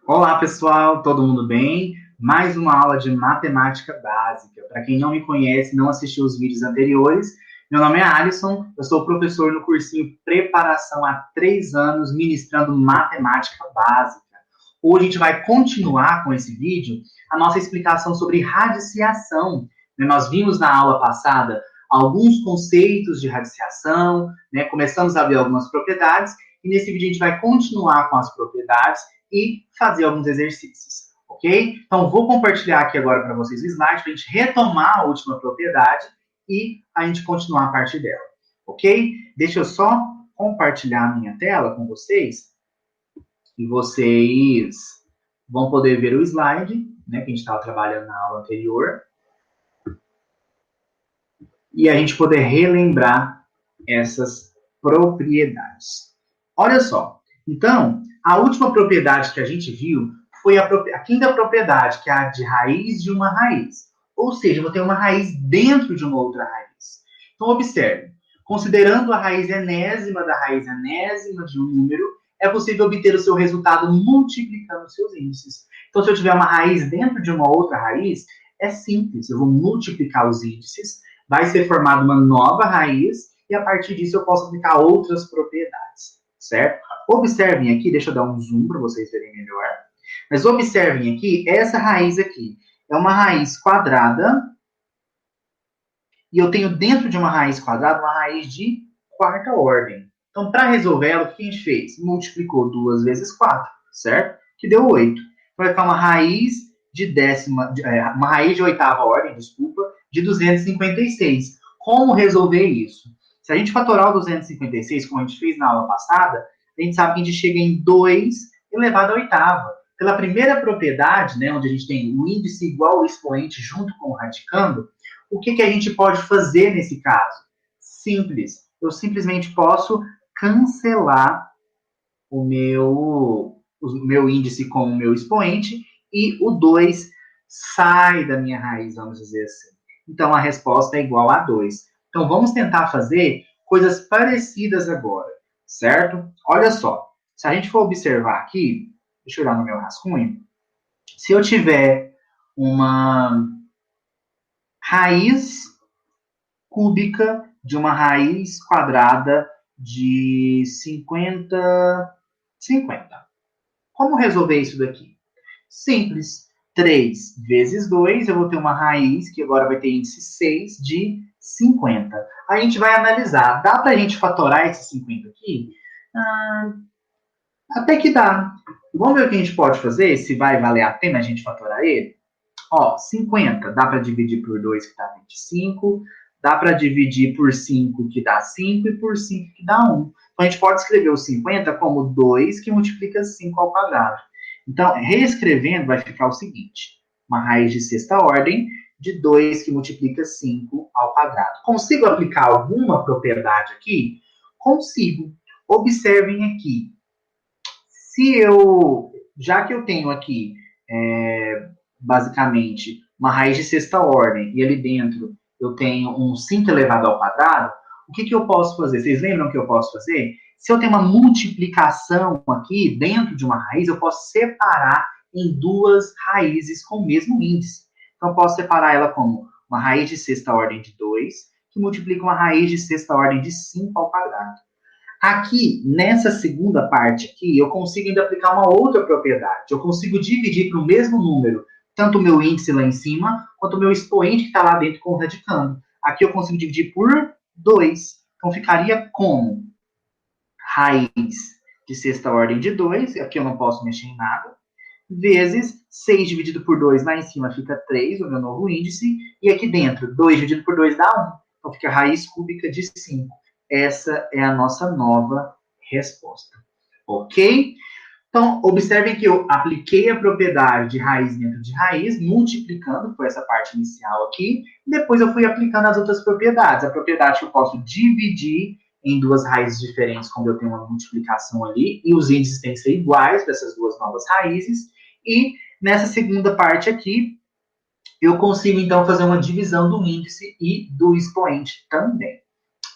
Olá, pessoal, todo mundo bem? Mais uma aula de matemática básica. Para quem não me conhece, não assistiu os vídeos anteriores, meu nome é Alisson, eu sou professor no cursinho Preparação há 3 anos, ministrando matemática básica. Hoje a gente vai continuar com esse vídeo a nossa explicação sobre radiciação. Nós vimos na aula passada alguns conceitos de radiciação, começamos a ver algumas propriedades, e nesse vídeo a gente vai continuar com as propriedades e fazer alguns exercícios, ok? Então, vou compartilhar aqui agora para vocês o slide para a gente retomar a última propriedade e a gente continuar a partir dela, ok? Deixa eu só compartilhar a minha tela com vocês e vocês vão poder ver o slide, que a gente estava trabalhando na aula anterior, e a gente poder relembrar essas propriedades. Olha só, então, a última propriedade que a gente viu foi a quinta propriedade, que é a de raiz de uma raiz. Ou seja, eu vou ter uma raiz dentro de uma outra raiz. Então, observe. Considerando a raiz enésima da raiz enésima de um número, é possível obter o seu resultado multiplicando seus índices. Então, se eu tiver uma raiz dentro de uma outra raiz, é simples. Eu vou multiplicar os índices, vai ser formada uma nova raiz, e a partir disso eu posso aplicar outras propriedades, certo? Observem aqui, deixa eu dar um zoom para vocês verem melhor. Mas observem aqui, essa raiz aqui é uma raiz quadrada, e eu tenho dentro de uma raiz quadrada uma raiz de quarta ordem. Então, para resolver ela, o que a gente fez? Multiplicou 2 vezes 4, certo? Que deu 8. Vai ficar uma raiz de uma raiz de oitava ordem, desculpa, de 256. Como resolver isso? Se a gente fatorar o 256, como a gente fez na aula passada, a gente sabe que a gente chega em 2 elevado à oitava. Pela primeira propriedade, onde a gente tem o índice igual ao expoente junto com o radicando, o que a gente pode fazer nesse caso? Simples. Eu simplesmente posso cancelar o meu índice com o meu expoente e o 2 sai da minha raiz, vamos dizer assim. Então, a resposta é igual a 2. Então, vamos tentar fazer coisas parecidas agora, certo? Olha só, se a gente for observar aqui, deixa eu olhar no meu rascunho, se eu tiver uma raiz cúbica de uma raiz quadrada de 50. Como resolver isso daqui? Simples. 3 vezes 2, eu vou ter uma raiz, que agora vai ter índice 6, de 50. A gente vai analisar. Dá para a gente fatorar esse 50 aqui? Até que dá. Vamos ver o que a gente pode fazer, se vai valer a pena a gente fatorar ele? 50 dá para dividir por 2, que dá 25. Dá para dividir por 5, que dá 5, e por 5, que dá 1. Então, a gente pode escrever o 50 como 2 que multiplica 5 ao quadrado. Então, reescrevendo, vai ficar o seguinte. Uma raiz de sexta ordem de 2 que multiplica 5 ao quadrado. Consigo aplicar alguma propriedade aqui? Consigo. Observem aqui. Já que eu tenho aqui, basicamente, uma raiz de sexta ordem, e ali dentro eu tenho um 5 elevado ao quadrado, o que eu posso fazer? Vocês lembram que eu posso fazer? Se eu tenho uma multiplicação aqui dentro de uma raiz, eu posso separar em duas raízes com o mesmo índice. Então, eu posso separar ela como uma raiz de sexta ordem de 2, que multiplica uma raiz de sexta ordem de 5 ao quadrado. Aqui, nessa segunda parte aqui, eu consigo ainda aplicar uma outra propriedade. Eu consigo dividir para o mesmo número, tanto o meu índice lá em cima, quanto o meu expoente que está lá dentro com o radicando. Aqui eu consigo dividir por 2. Então, ficaria como raiz de sexta ordem de 2, aqui eu não posso mexer em nada, vezes 6 dividido por 2 lá em cima fica 3, o meu novo índice, e aqui dentro, 2 dividido por 2 dá 1. Então, fica raiz cúbica de 5. Essa é a nossa nova resposta. Ok? Então, observem que eu apliquei a propriedade de raiz dentro de raiz, multiplicando, foi essa parte inicial aqui, e depois eu fui aplicando as outras propriedades. A propriedade que eu posso dividir em duas raízes diferentes quando eu tenho uma multiplicação ali, e os índices têm que ser iguais dessas duas novas raízes, e nessa segunda parte aqui, eu consigo então fazer uma divisão do índice e do expoente também.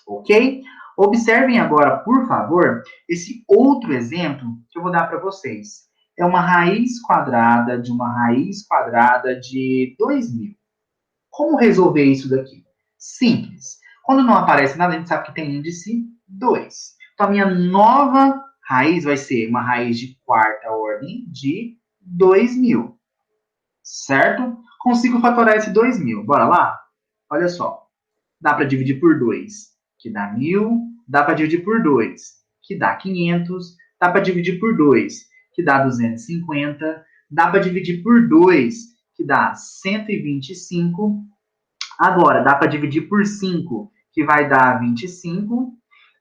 Ok? Observem agora, por favor, esse outro exemplo que eu vou dar para vocês. é uma raiz quadrada de uma raiz quadrada de 2.000. Como resolver isso daqui? Simples. Quando não aparece nada, a gente sabe que tem índice 2. Então, a minha nova raiz vai ser uma raiz de quarta ordem de 2.000. Certo? Consigo fatorar esse 2.000. Bora lá? Olha só. Dá para dividir por 2, que dá 1.000. Dá para dividir por 2, que dá 500. Dá para dividir por 2, que dá 250. Dá para dividir por 2, que dá 125. Agora, dá para dividir por 5, que vai dar 25.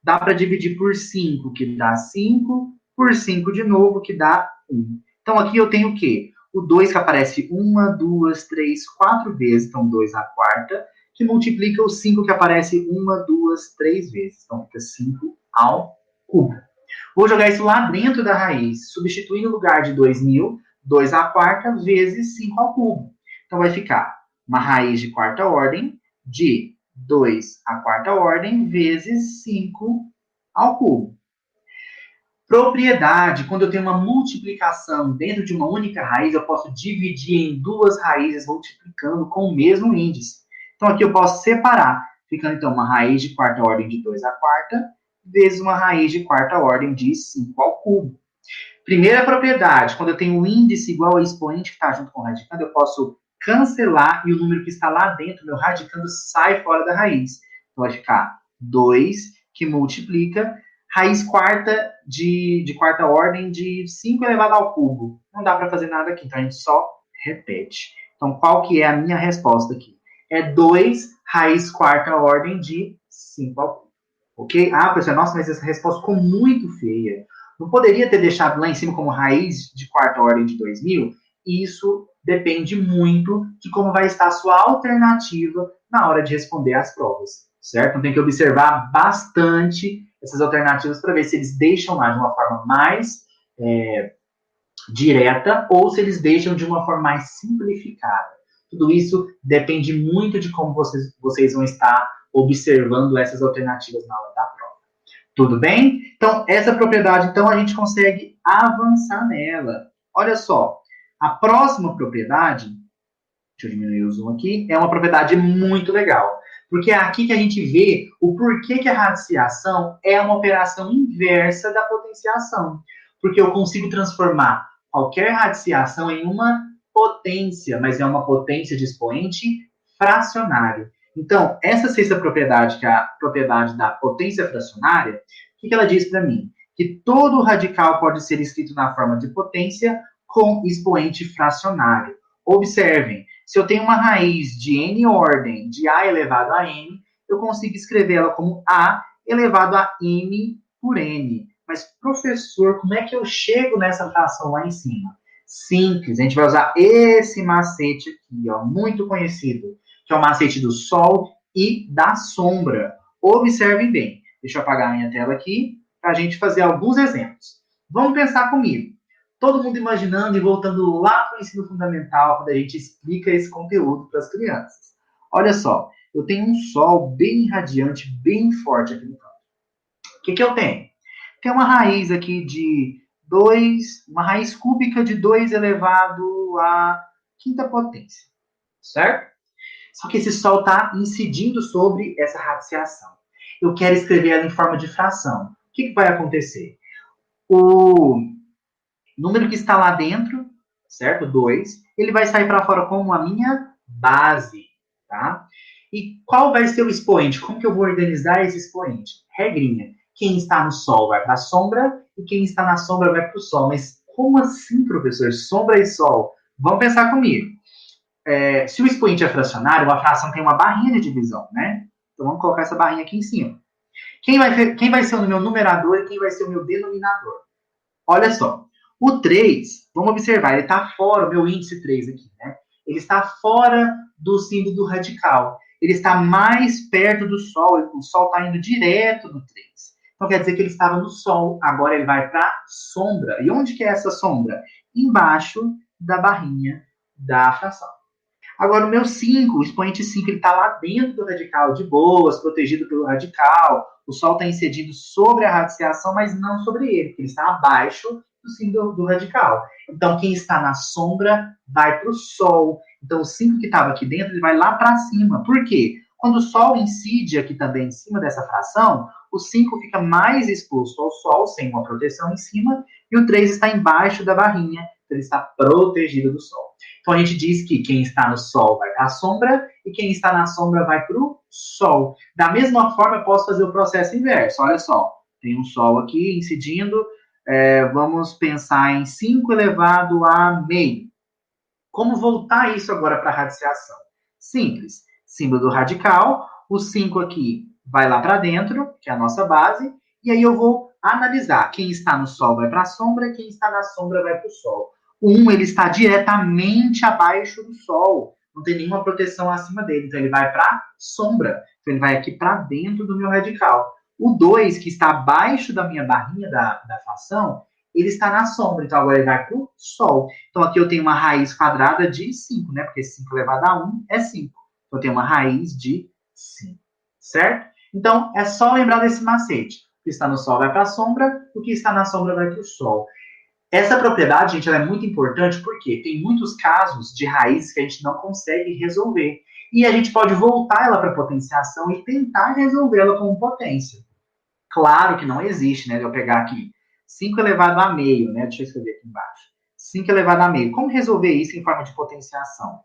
Dá para dividir por 5, que dá 5. Por 5 de novo, que dá 1. Então, aqui eu tenho o quê? O 2 que aparece 1, 2, 3, 4 vezes. Então, 2 à quarta. Que multiplica o 5 que aparece 1, 2, 3 vezes. Então, fica 5 ao cubo. Vou jogar isso lá dentro da raiz. Substituir no lugar de 2.000, 2 à quarta vezes 5 ao cubo. Então, vai ficar uma raiz de quarta ordem de 2 à quarta ordem vezes 5 ao cubo. Propriedade, quando eu tenho uma multiplicação dentro de uma única raiz, eu posso dividir em duas raízes multiplicando com o mesmo índice. Então, aqui eu posso separar, ficando então uma raiz de quarta ordem de 2 à quarta vezes uma raiz de quarta ordem de 5 ao cubo. Primeira propriedade, quando eu tenho o índice igual ao expoente que está junto com o radicando, eu posso cancelar e o número que está lá dentro, meu radicando, sai fora da raiz. Então, vai ficar 2, que multiplica, raiz quarta de quarta ordem de 5 elevado ao cubo. Não dá para fazer nada aqui, então a gente só repete. Então, qual que é a minha resposta aqui? É 2 raiz quarta ordem de 5 ao cubo. Ok? Ah, pessoal, nossa, mas essa resposta ficou muito feia. Não poderia ter deixado lá em cima como raiz de quarta ordem de 2.000? Isso depende muito de como vai estar a sua alternativa na hora de responder as provas, certo? Então tem que observar bastante essas alternativas para ver se eles deixam lá de uma forma mais direta ou se eles deixam de uma forma mais simplificada. Tudo isso depende muito de como vocês vão estar observando essas alternativas na hora da prova. Tudo bem? Então, essa propriedade, então, a gente consegue avançar nela. Olha só, a próxima propriedade, deixa eu diminuir o zoom aqui, é uma propriedade muito legal. Porque é aqui que a gente vê o porquê que a radiciação é uma operação inversa da potenciação. Porque eu consigo transformar qualquer radiciação em uma potência, mas é uma potência de expoente fracionário. Então, essa sexta propriedade, que é a propriedade da potência fracionária, o que ela diz para mim? Que todo radical pode ser escrito na forma de potência com expoente fracionário. Observem, se eu tenho uma raiz de n ordem de a elevado a n, eu consigo escrevê-la como a elevado a n por n. Mas, professor, como é que eu chego nessa fração lá em cima? Simples, a gente vai usar esse macete aqui, ó, muito conhecido, que é o macete do sol e da sombra. Observem bem. Deixa eu apagar a minha tela aqui para a gente fazer alguns exemplos. Vamos pensar comigo. Todo mundo imaginando e voltando lá para o ensino fundamental, quando a gente explica esse conteúdo para as crianças. Olha só, eu tenho um sol bem radiante, bem forte aqui no campo. O que eu tenho? Tem uma raiz aqui de 2, uma raiz cúbica de 2 elevado à quinta potência, certo? Só que esse sol está incidindo sobre essa radiciação. Eu quero escrever ela em forma de fração. O que vai acontecer? O número que está lá dentro, certo? 2, ele vai sair para fora como a minha base, tá? E qual vai ser o expoente? Como que eu vou organizar esse expoente? Regrinha. Quem está no sol vai para a sombra e quem está na sombra vai para o sol. Mas como assim, professor? Sombra e sol? Vamos pensar comigo. Se o expoente é fracionário, uma fração tem uma barrinha de divisão, né? Então vamos colocar essa barrinha aqui em cima. Quem vai ser o meu numerador e quem vai ser o meu denominador? Olha só. O 3, vamos observar, ele está fora, o meu índice 3 aqui, né? Ele está fora do símbolo do radical. Ele está mais perto do Sol, o Sol está indo direto no 3. Então quer dizer que ele estava no Sol, agora ele vai para a sombra. E onde que é essa sombra? Embaixo da barrinha da fração. Agora o meu 5, o expoente 5, ele está lá dentro do radical, de boas, protegido pelo radical. O Sol está incidindo sobre a radiciação, mas não sobre ele, porque ele está abaixo do do símbolo do radical. Então, quem está na sombra vai para o Sol. Então, o 5 que estava aqui dentro, ele vai lá para cima. Por quê? Quando o Sol incide aqui também em cima dessa fração, o 5 fica mais exposto ao Sol, sem uma proteção em cima, e o 3 está embaixo da barrinha, então ele está protegido do Sol. Então, a gente diz que quem está no Sol vai para a sombra, e quem está na sombra vai para o Sol. Da mesma forma, eu posso fazer o processo inverso. Olha só, tem um Sol aqui incidindo, vamos pensar em 5 elevado a meio. Como voltar isso agora para a radiciação? Simples. Símbolo do radical, o 5 aqui vai lá para dentro, que é a nossa base, e aí eu vou analisar. Quem está no Sol vai para a sombra, quem está na sombra vai para o Sol. O 1, ele está diretamente abaixo do Sol, não tem nenhuma proteção acima dele, então ele vai para a sombra, então ele vai aqui para dentro do meu radical. O 2, que está abaixo da minha barrinha da fração, ele está na sombra, então agora ele vai para o Sol. Então aqui eu tenho uma raiz quadrada de 5, né? Porque 5 elevado a 1 é 5. Então eu tenho uma raiz de 5, certo? Então é só lembrar desse macete. O que está no Sol vai para a sombra, o que está na sombra vai para o Sol. Essa propriedade, gente, ela é muito importante porque tem muitos casos de raízes que a gente não consegue resolver. E a gente pode voltar ela para potenciação e tentar resolvê-la como potência. Claro que não existe, né? Eu pegar aqui 5 elevado a meio, né? Deixa eu escrever aqui embaixo. 5 elevado a meio. Como resolver isso em forma de potenciação?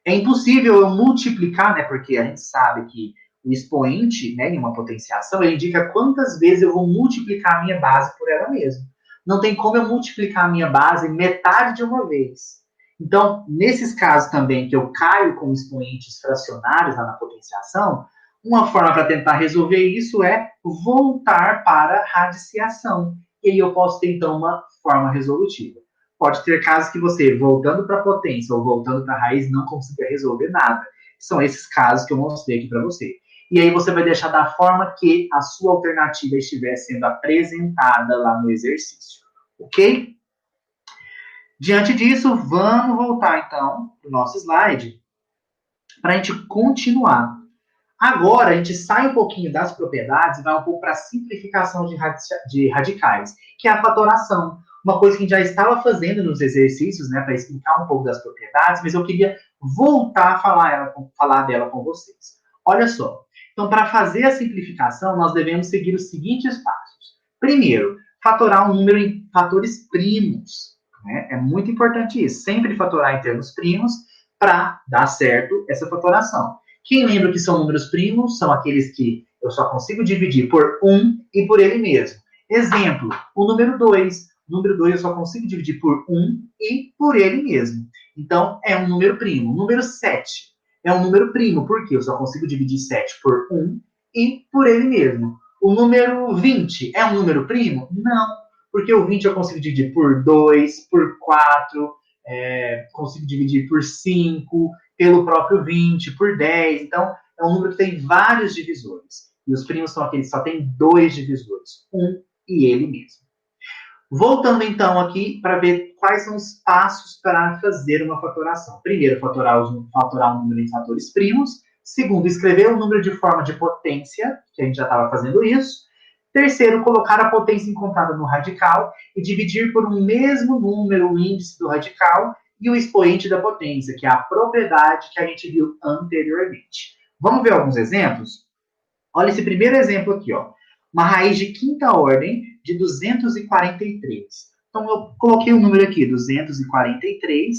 É impossível eu multiplicar, né? Porque a gente sabe que o expoente, né, em uma potenciação, ele indica quantas vezes eu vou multiplicar a minha base por ela mesma. Não tem como eu multiplicar a minha base metade de uma vez. Então, nesses casos também que eu caio com expoentes fracionários lá na potenciação, uma forma para tentar resolver isso é voltar para a radiciação. E aí eu posso ter, então, uma forma resolutiva. Pode ter casos que você, voltando para a potência ou voltando para a raiz, não consiga resolver nada. São esses casos que eu mostrei aqui para você. E aí você vai deixar da forma que a sua alternativa estiver sendo apresentada lá no exercício. Ok? Diante disso, vamos voltar, então, para o nosso slide, para a gente continuar. Agora, a gente sai um pouquinho das propriedades e vai um pouco para a simplificação de radicais, que é a fatoração. Uma coisa que a gente já estava fazendo nos exercícios, né, para explicar um pouco das propriedades, mas eu queria voltar a falar dela com vocês. Olha só. Então, para fazer a simplificação, nós devemos seguir os seguintes passos. Primeiro, fatorar um número em fatores primos. Né? É muito importante isso. Sempre fatorar em termos primos para dar certo essa fatoração. Quem lembra que são números primos? São aqueles que eu só consigo dividir por 1 e por ele mesmo. Exemplo, o número 2. O número 2 eu só consigo dividir por 1 e por ele mesmo. Então, é um número primo. O número 7 é um número primo, porque eu só consigo dividir 7 por 1 e por ele mesmo. O número 20 é um número primo? Não, porque o 20 eu consigo dividir por 2, por 4, consigo dividir por 5, pelo próprio 20, por 10. Então, é um número que tem vários divisores. E os primos são aqueles que só tem 2 divisores, 1 e ele mesmo. Voltando, então, aqui para ver quais são os passos para fazer uma fatoração. Primeiro, fatorar um número em fatores primos. Segundo, escrever o número de forma de potência, que a gente já estava fazendo isso. Terceiro, colocar a potência encontrada no radical e dividir por um mesmo número o índice do radical e o expoente da potência, que é a propriedade que a gente viu anteriormente. Vamos ver alguns exemplos? Olha esse primeiro exemplo aqui, ó. Uma raiz de quinta ordem de 243. Então, eu coloquei o número aqui, 243,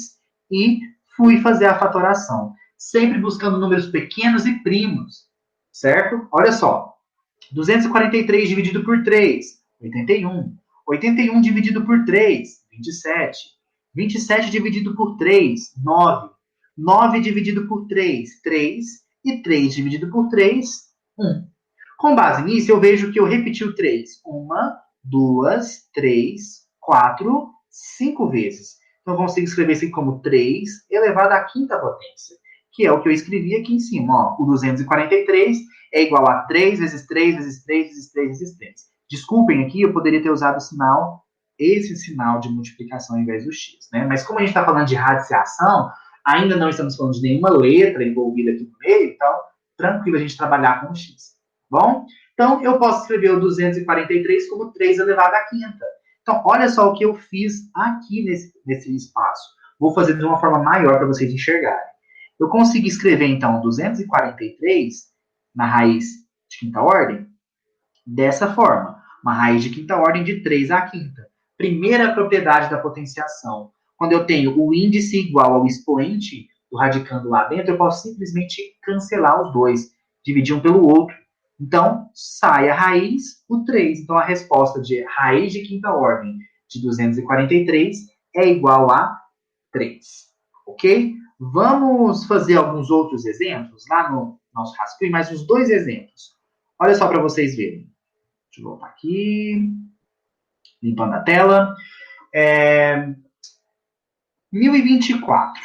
e fui fazer a fatoração. Sempre buscando números pequenos e primos, certo? Olha só. 243 dividido por 3, 81. 81 dividido por 3, 27. 27 dividido por 3, 9. 9 dividido por 3, 3. E 3 dividido por 3, 1. Com base nisso, eu vejo que eu repeti o 3 uma, 2, 3, 4, 5 vezes. Então, eu consigo escrever isso aqui como 3 elevado à quinta potência, que é o que eu escrevi aqui em cima. Ó, o 243 é igual a 3 vezes 3 vezes 3 vezes 3 vezes 3. Desculpem aqui, eu poderia ter usado esse sinal de multiplicação ao invés do x. Né? Mas como a gente está falando de radiciação, ainda não estamos falando de nenhuma letra envolvida aqui no meio, então, tranquilo a gente trabalhar com o x. Bom? Então, eu posso escrever o 243 como 3 elevado à quinta. Então, olha só o que eu fiz aqui nesse espaço. Vou fazer de uma forma maior para vocês enxergarem. Eu consegui escrever, então, 243 na raiz de quinta ordem dessa forma. Uma raiz de quinta ordem de 3 à quinta. Primeira propriedade da potenciação. Quando eu tenho o índice igual ao expoente do radicando lá dentro, eu posso simplesmente cancelar os dois, dividir um pelo outro. Então, sai a raiz, o 3. Então, a resposta de raiz de quinta ordem de 243 é igual a 3. Ok? Vamos fazer alguns outros exemplos lá no nosso rascunho, mais uns 2 exemplos. Olha só para vocês verem. Deixa eu voltar aqui. Limpando a tela. 1024.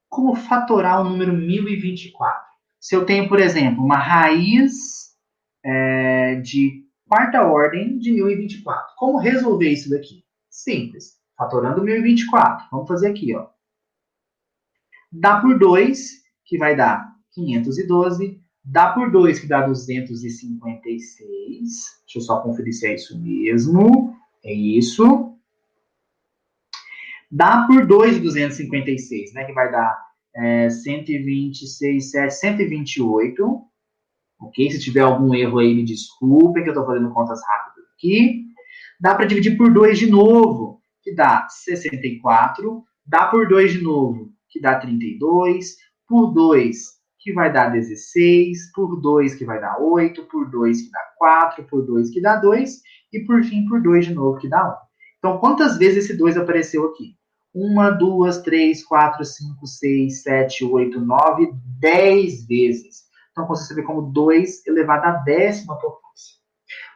Como fatorar o número 1024? Se eu tenho, por exemplo, uma raiz de quarta ordem de 1024. Como resolver isso daqui? Simples. Fatorando 1024. Vamos fazer aqui, ó. Dá por 2, que vai dar 512. Dá por 2, que dá 256. Deixa eu só conferir se é isso mesmo. É isso. Dá por 2 de 256, né? Que vai dar 126, 7, 128. Ok? Se tiver algum erro aí, me desculpem, que eu estou fazendo contas rápidas aqui. Dá para dividir por 2 de novo, que dá 64. Dá por 2 de novo, que dá 32. Por 2, que vai dar 16. Por 2, que vai dar 8. Por 2, que dá 4. Por 2, que dá 2. E por fim, por 2 de novo, que dá 1. Então, quantas vezes esse 2 apareceu aqui? 1, 2, 3, 4, 5, 6, 7, 8, 9, 10 vezes. Então, você vê como 2 elevado à 10ª potência.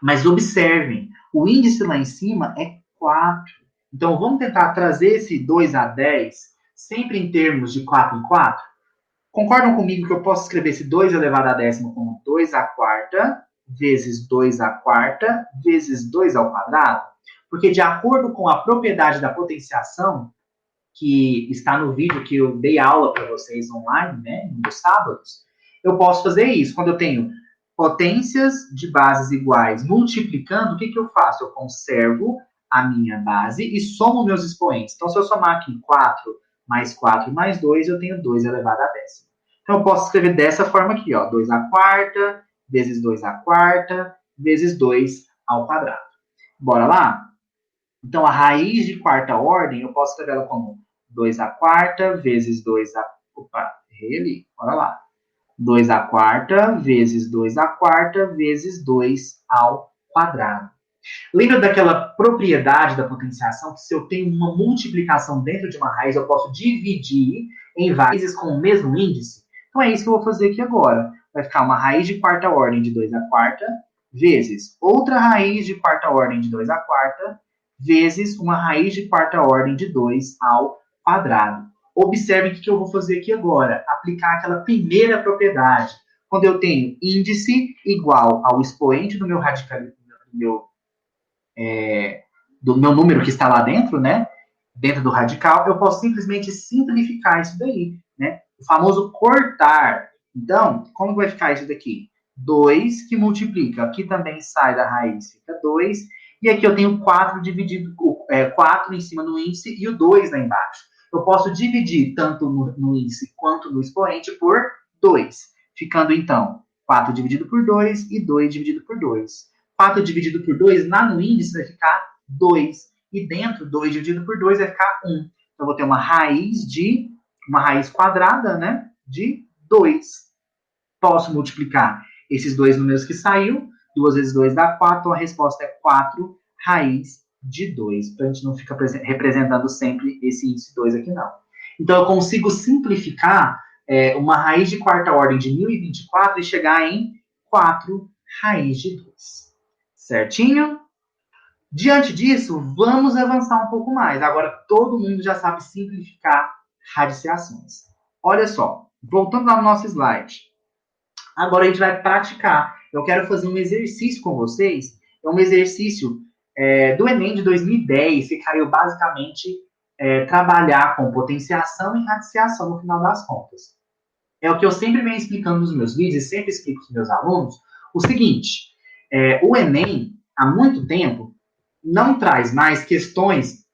Mas observem, o índice lá em cima é 4. Então, vamos tentar trazer esse 2 a 10 sempre em termos de 4 em 4? Concordam comigo que eu posso escrever esse 2 elevado à 10ª como 2 à quarta vezes 2 à quarta vezes 2 ao quadrado? Porque de acordo com a propriedade da potenciação, que está no vídeo que eu dei aula para vocês online, né, nos sábados, eu posso fazer isso. Quando eu tenho potências de bases iguais multiplicando, o que eu faço? Eu conservo a minha base e somo meus expoentes. Então, se eu somar aqui 4 mais 4 mais 2, eu tenho 2 elevado a 10ª. Então, eu posso escrever dessa forma aqui, ó, 2 à quarta vezes 2 à quarta vezes 2 ao quadrado. Bora lá? Então, a raiz de quarta ordem, eu posso escrever ela como 2 à quarta vezes 2 à... Opa, errei ali. Bora lá. 2 à quarta vezes 2 à quarta vezes 2 ao quadrado. Lembra daquela propriedade da potenciação que se eu tenho uma multiplicação dentro de uma raiz, eu posso dividir em raízes com o mesmo índice? Então é isso que eu vou fazer aqui agora. Vai ficar uma raiz de quarta ordem de 2 à quarta vezes outra raiz de quarta ordem de 2 à quarta vezes uma raiz de quarta ordem de 2 ao quadrado. Observe o que eu vou fazer aqui agora. Aplicar aquela primeira propriedade. Quando eu tenho índice igual ao expoente do meu radical, do meu número que está lá dentro, né? Dentro do radical, eu posso simplesmente simplificar isso daí, né? O famoso cortar. Então, como vai ficar isso daqui? 2 que multiplica. Aqui também sai da raiz, fica 2. E aqui eu tenho 4 dividido, 4 em cima do índice e o 2 lá embaixo. Eu posso dividir tanto no índice quanto no expoente por 2. Ficando, então, 4 dividido por 2 e 2 dividido por 2. 4 dividido por 2, lá no índice vai ficar 2. E dentro, 2 dividido por 2 vai ficar 1. Então, eu vou ter uma raiz quadrada, né, de 2. Posso multiplicar esses dois números que saiu. 2 vezes 2 dá 4. Então, a resposta é 4 raiz de 2. Para a gente não ficar representando sempre esse índice 2 aqui, não. Então, eu consigo simplificar uma raiz de quarta ordem de 1024 e chegar em 4 raiz de 2. Certinho? Diante disso, vamos avançar um pouco mais. Agora, todo mundo já sabe simplificar radiciações. Olha só, voltando lá no nosso slide. Agora a gente vai praticar. Eu quero fazer um exercício com vocês. É um exercício do Enem de 2010, que caiu basicamente trabalhar com potenciação e radiciação no final das contas. É o que eu sempre venho explicando nos meus vídeos e sempre explico para os meus alunos. O seguinte, o Enem, há muito tempo, não traz mais questões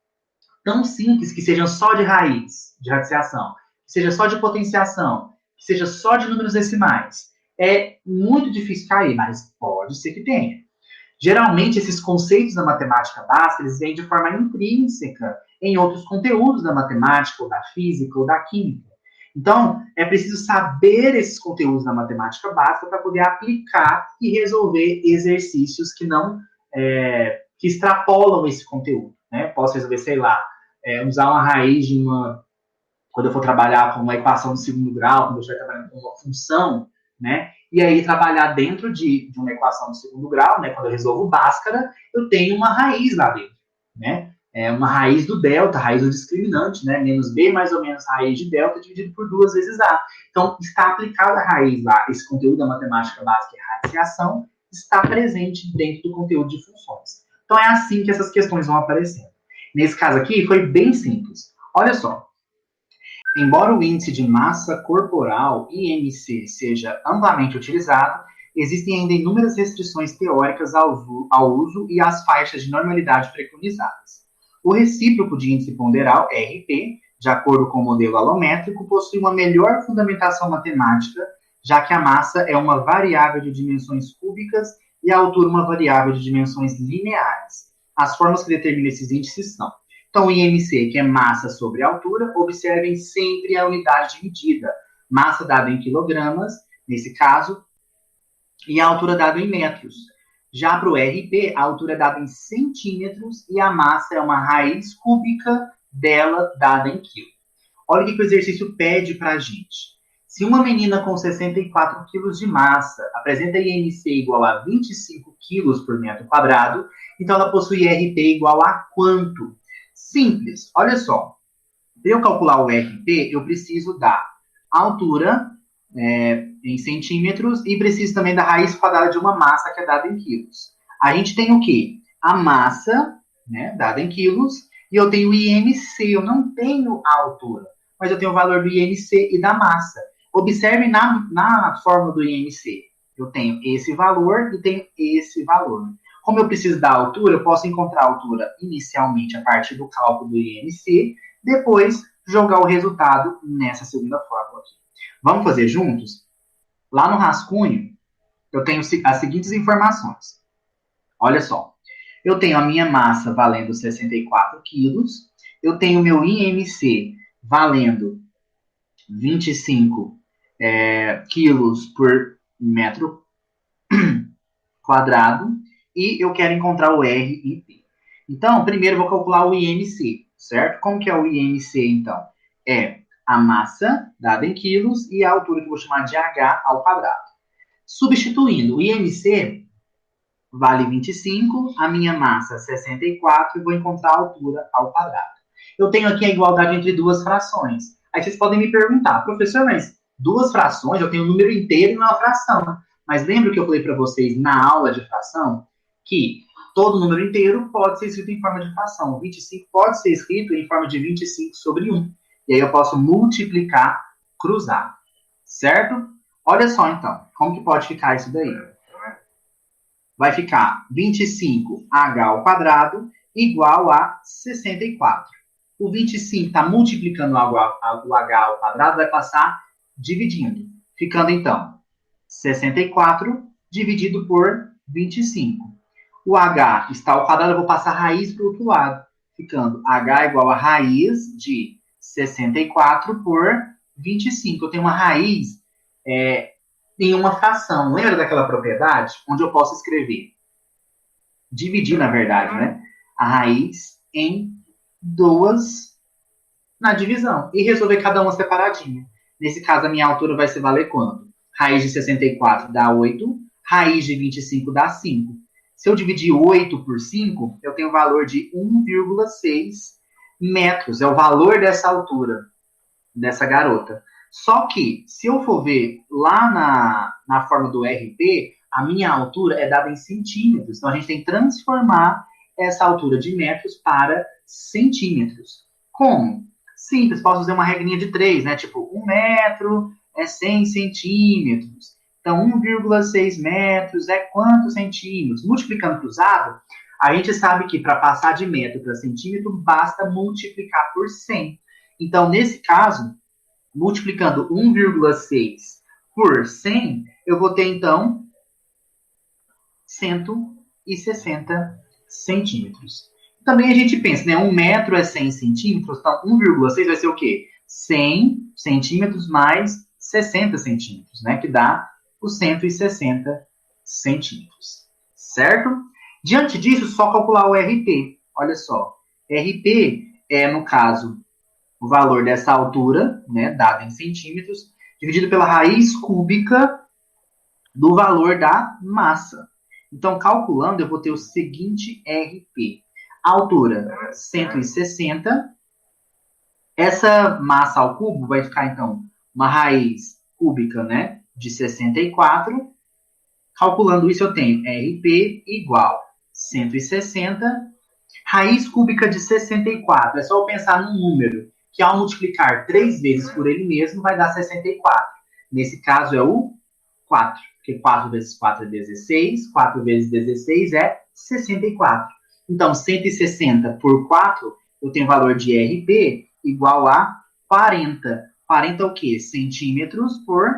tão simples que sejam só de raiz, de radiciação, que seja só de potenciação, que seja só de números decimais. É muito difícil cair, mas pode ser que tenha. Geralmente, esses conceitos da matemática básica, eles vêm de forma intrínseca em outros conteúdos da matemática, ou da física, ou da química. Então, é preciso saber esses conteúdos da matemática básica para poder aplicar e resolver exercícios que não que extrapolam esse conteúdo. Né? Posso resolver, sei lá, usar uma raiz de uma... Quando eu for trabalhar com uma equação de segundo grau, quando eu estiver trabalhando com uma função, né? E aí trabalhar dentro de uma equação de segundo grau, né? Quando eu resolvo Bhaskara, eu tenho uma raiz lá dentro, né? É uma raiz do delta, raiz do discriminante, né? Menos b mais ou menos raiz de delta dividido por 2 vezes a. Então, está aplicada a raiz lá, esse conteúdo da matemática básica e radiciação está presente dentro do conteúdo de funções. Então, é assim que essas questões vão aparecendo. Nesse caso aqui, foi bem simples. Olha só. Embora o índice de massa corporal, IMC, seja amplamente utilizado, existem ainda inúmeras restrições teóricas ao uso e às faixas de normalidade preconizadas. O recíproco de índice ponderal, RP, de acordo com o modelo alométrico, possui uma melhor fundamentação matemática, já que a massa é uma variável de dimensões cúbicas e a altura uma variável de dimensões lineares. As formas que determinam esses índices são: então, o IMC, que é massa sobre altura, observem sempre a unidade de medida. Massa dada em quilogramas, nesse caso, e a altura dada em metros. Já para o RP, a altura é dada em centímetros e a massa é uma raiz cúbica dela dada em quilo. Olha o que o exercício pede para a gente. Se uma menina com 64 quilos de massa apresenta IMC igual a 25 quilos por metro quadrado, então ela possui RP igual a quanto? Simples, olha só. Para eu calcular o RP, eu preciso da altura em centímetros e preciso também da raiz quadrada de uma massa que é dada em quilos. A gente tem o quê? A massa, né, dada em quilos, e eu tenho o IMC, eu não tenho a altura, mas eu tenho o valor do IMC e da massa. Observe na fórmula do IMC. Eu tenho esse valor e tenho esse valor. Como eu preciso da altura, eu posso encontrar a altura inicialmente a partir do cálculo do IMC, depois jogar o resultado nessa segunda fórmula aqui. Vamos fazer juntos? Lá no rascunho, eu tenho as seguintes informações. Olha só. Eu tenho a minha massa valendo 64 quilos, eu tenho o meu IMC valendo 25 quilos por metro quadrado, e eu quero encontrar o R e P. Então, primeiro eu vou calcular o IMC, certo? Como que é o IMC, então? É a massa dada em quilos e a altura que eu vou chamar de H ao quadrado. Substituindo, o IMC vale 25, a minha massa 64, e vou encontrar a altura ao quadrado. Eu tenho aqui a igualdade entre duas frações. Aí vocês podem me perguntar, professor, mas duas frações, eu tenho um número inteiro e uma fração. Mas lembra que eu falei para vocês na aula de fração? Que todo número inteiro pode ser escrito em forma de fração. 25 pode ser escrito em forma de 25 sobre 1. E aí eu posso multiplicar cruzado. Certo? Olha só, então. Como que pode ficar isso daí? Vai ficar 25h ao quadrado igual a 64. O 25 está multiplicando o H ao quadrado, vai passar dividindo. Ficando, então, 64 dividido por 25. O H está ao quadrado, eu vou passar a raiz para o outro lado. Ficando H igual a raiz de 64 por 25. Eu tenho uma raiz em uma fração. Lembra daquela propriedade? Onde eu posso escrever? Dividir, na verdade, né? A raiz em duas na divisão. E resolver cada uma separadinha. Nesse caso, a minha altura vai se valer quanto? Raiz de 64 dá 8. Raiz de 25 dá 5. Se eu dividir 8 por 5, eu tenho o valor de 1,6 metros. É o valor dessa altura, dessa garota. Só que, se eu for ver lá na forma do RP, a minha altura é dada em centímetros. Então, a gente tem que transformar essa altura de metros para centímetros. Como? Simples, posso fazer uma regrinha de 3, né? Tipo, 1 metro é 100 centímetros. Então, 1,6 metros é quantos centímetros? Multiplicando cruzado, A gente sabe que para passar de metro para centímetro, basta multiplicar por 100. Então, nesse caso, multiplicando 1,6 por 100, eu vou ter, então, 160 centímetros. Também a gente pensa, né? 1 metro é 100 centímetros, então 1,6 vai ser o quê? 100 centímetros mais 60 centímetros, né? Que dá os 160 centímetros, certo? Diante disso, só calcular o RT. Olha só, RT é, no caso, o valor dessa altura, né, dada em centímetros, dividido pela raiz cúbica do valor da massa. Então, calculando, eu vou ter o seguinte RP. Altura, 160. Essa massa ao cubo vai ficar, então, uma raiz cúbica, né, de 64. Calculando isso, eu tenho RP igual 160. Raiz cúbica de 64. É só eu pensar num número que, ao multiplicar 3 vezes por ele mesmo, vai dar 64. Nesse caso, é o 4. Porque 4 vezes 4 é 16. 4 vezes 16 é 64. Então, 160 por 4, eu tenho valor de RP igual a 40. 40 é o quê? Centímetros por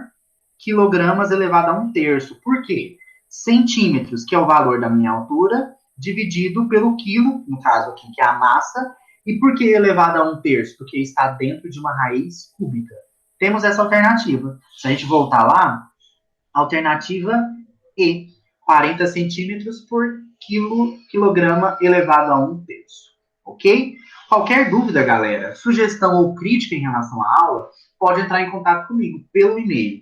quilogramas elevado a 1/3. Por quê? Centímetros, que é o valor da minha altura, dividido pelo quilo, no caso aqui, que é a massa. E por que elevado a 1/3? Porque está dentro de uma raiz cúbica. Temos essa alternativa. Se a gente voltar lá, alternativa E, 40 centímetros por quilograma elevado a 1/3. Ok? Qualquer dúvida, galera, sugestão ou crítica em relação à aula, pode entrar em contato comigo pelo e-mail.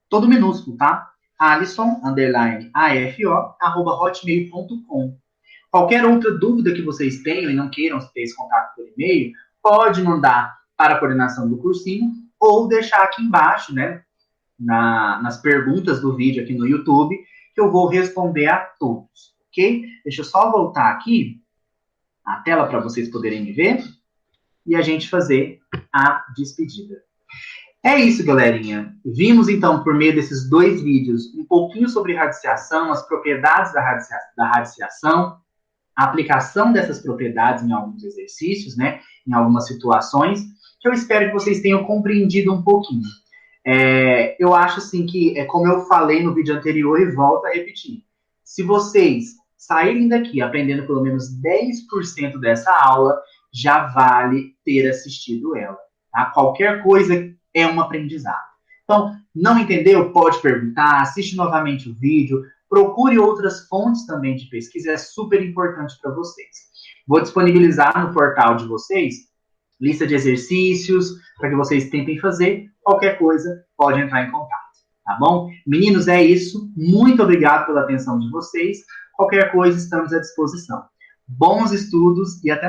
Todo minúsculo, tá? alisson_afo@hotmail.com. Qualquer outra dúvida que vocês tenham e não queiram ter esse contato por e-mail, pode mandar para a coordenação do cursinho ou deixar aqui embaixo, né, nas perguntas do vídeo aqui no YouTube, que eu vou responder a todos, ok? Deixa eu só voltar aqui a tela para vocês poderem me ver e a gente fazer a despedida. É isso, galerinha. Vimos, então, por meio desses 2 vídeos, um pouquinho sobre radiciação, as propriedades da radiciação, a aplicação dessas propriedades em alguns exercícios, né, em algumas situações, que eu espero que vocês tenham compreendido um pouquinho. Eu acho, assim, que, como eu falei no vídeo anterior e volto a repetir, se vocês saírem daqui aprendendo pelo menos 10% dessa aula, já vale ter assistido ela. Tá? Qualquer coisa é um aprendizado. Então, não entendeu? Pode perguntar, assiste novamente o vídeo, procure outras fontes também de pesquisa, é super importante para vocês. Vou disponibilizar no portal de vocês lista de exercícios para que vocês tentem fazer. Qualquer coisa, pode entrar em contato, tá bom? Meninos, é isso. Muito obrigado pela atenção de vocês. Qualquer coisa, estamos à disposição. Bons estudos e até